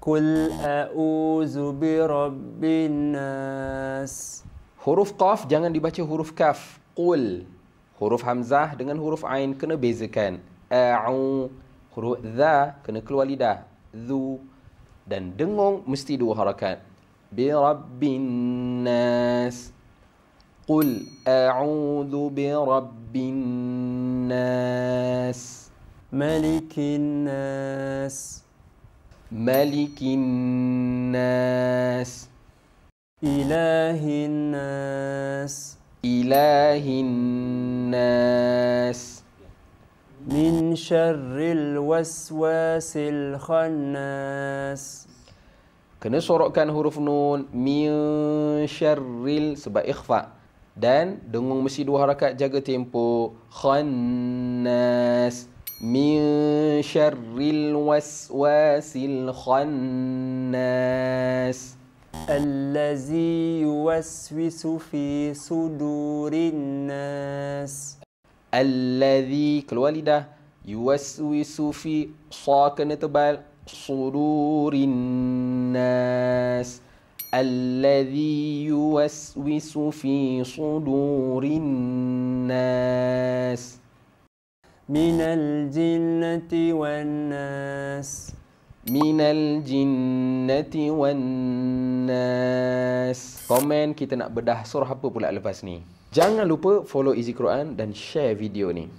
قل أعوذ برب الناس. Huruf qaf jangan dibaca huruf kaf. Qul. Huruf hamzah dengan huruf ain kena bezakan. A'u. Huruf dha kena keluar lidah. Dhu. Dan dengung mesti 2 harakat. Bi rabbin nas. Qul a'udzu bi rabbin nas. Malikin nas. Malikin nas. Ilahin nas. Ilahin nas. Min syarril waswasil khannas. Kena sorokkan huruf nun. Min syarril sebab ikhfa. Dan dengung mesti 2 harakat, jaga tempo. Khannas. Min syarril waswasil khannas. Allazi yuwaswisu fi sudurin nas. Allazi keluar lidah. Yuwaswisu fi sa kena tebal. Sudurin nas. Allazi yuwaswisu fi sudurin nas. Minal jinnati wan nas. Minal jinnati wan nas. Komen kita nak bedah surah apa pula lepas ni. Jangan lupa follow Easy Quran dan share video ni.